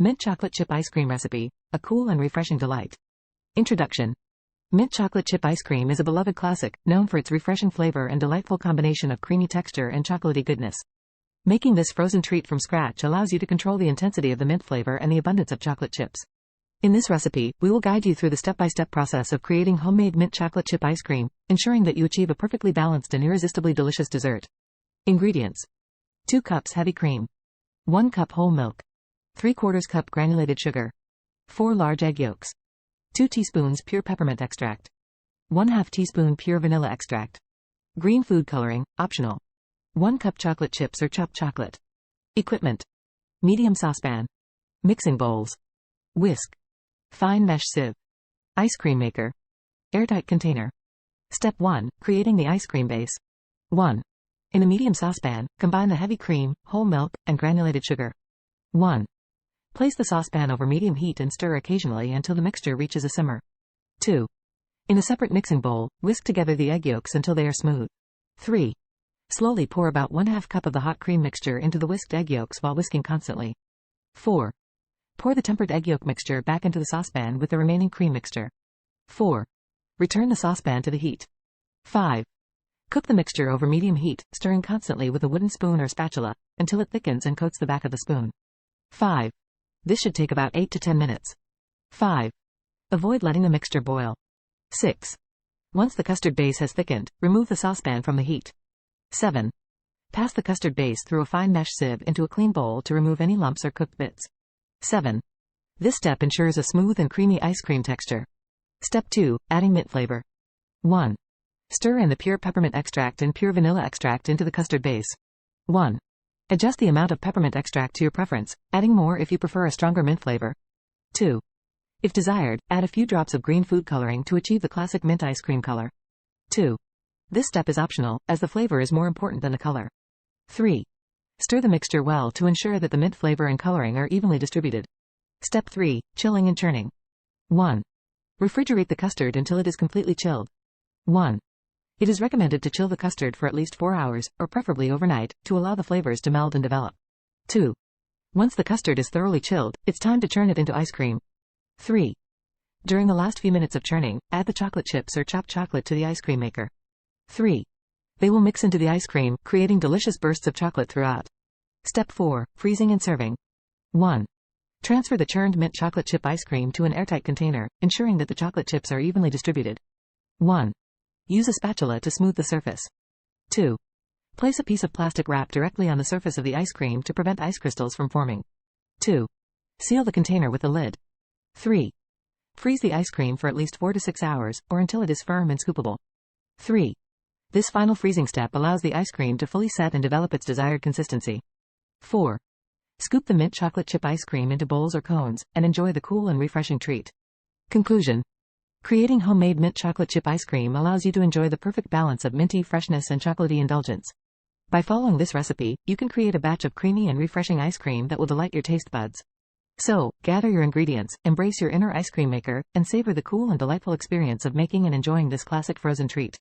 Mint chocolate chip ice cream recipe, a cool and refreshing delight. Introduction. Mint chocolate chip ice cream is a beloved classic, known for its refreshing flavor and delightful combination of creamy texture and chocolatey goodness. Making this frozen treat from scratch allows you to control the intensity of the mint flavor and the abundance of chocolate chips. In this recipe, we will guide you through the step-by-step process of creating homemade mint chocolate chip ice cream, ensuring that you achieve a perfectly balanced and irresistibly delicious dessert. Ingredients. 2 cups heavy cream. 1 cup whole milk. 3/4 cup granulated sugar. 4 large egg yolks. 2 teaspoons pure peppermint extract. 1/2 teaspoon pure vanilla extract. Green food coloring, optional. 1 cup chocolate chips or chopped chocolate. Equipment. Medium saucepan. Mixing bowls. Whisk. Fine mesh sieve. Ice cream maker. Airtight container. Step 1. Creating the ice cream base. 1. In a medium saucepan, combine the heavy cream, whole milk, and granulated sugar. 1. Place the saucepan over medium heat and stir occasionally until the mixture reaches a simmer. 2. In a separate mixing bowl, whisk together the egg yolks until they are smooth. 3. Slowly pour about 1/2 cup of the hot cream mixture into the whisked egg yolks while whisking constantly. 4. Pour the tempered egg yolk mixture back into the saucepan with the remaining cream mixture. 4. Return the saucepan to the heat. 5. Cook the mixture over medium heat, stirring constantly with a wooden spoon or spatula, until it thickens and coats the back of the spoon. 5. This should take about 8 to 10 minutes. 5. Avoid letting the mixture boil. 6. Once the custard base has thickened, remove the saucepan from the heat. 7. Pass the custard base through a fine mesh sieve into a clean bowl to remove any lumps or cooked bits. 7. This step ensures a smooth and creamy ice cream texture. Step 2. Adding mint flavor. 1. Stir in the pure peppermint extract and pure vanilla extract into the custard base. 1. Adjust the amount of peppermint extract to your preference, adding more if you prefer a stronger mint flavor. 2. If desired, add a few drops of green food coloring to achieve the classic mint ice cream color. 2. This step is optional, as the flavor is more important than the color. 3. Stir the mixture well to ensure that the mint flavor and coloring are evenly distributed. Step 3. Chilling and churning. 1. Refrigerate the custard until it is completely chilled. 1. It is recommended to chill the custard for at least 4 hours, or preferably overnight, to allow the flavors to meld and develop. 2. Once the custard is thoroughly chilled, it's time to churn it into ice cream. 3. During the last few minutes of churning, add the chocolate chips or chopped chocolate to the ice cream maker. 3. They will mix into the ice cream, creating delicious bursts of chocolate throughout. Step 4. Freezing and serving. 1. Transfer the churned mint chocolate chip ice cream to an airtight container, ensuring that the chocolate chips are evenly distributed. 1. Use a spatula to smooth the surface. 2. Place a piece of plastic wrap directly on the surface of the ice cream to prevent ice crystals from forming. 2. Seal the container with a lid. 3. Freeze the ice cream for at least 4 to 6 hours, or until it is firm and scoopable. 3. This final freezing step allows the ice cream to fully set and develop its desired consistency. 4. Scoop the mint chocolate chip ice cream into bowls or cones, and enjoy the cool and refreshing treat. Conclusion. Creating homemade mint chocolate chip ice cream allows you to enjoy the perfect balance of minty freshness and chocolatey indulgence. By following this recipe, you can create a batch of creamy and refreshing ice cream that will delight your taste buds. So, gather your ingredients, embrace your inner ice cream maker, and savor the cool and delightful experience of making and enjoying this classic frozen treat.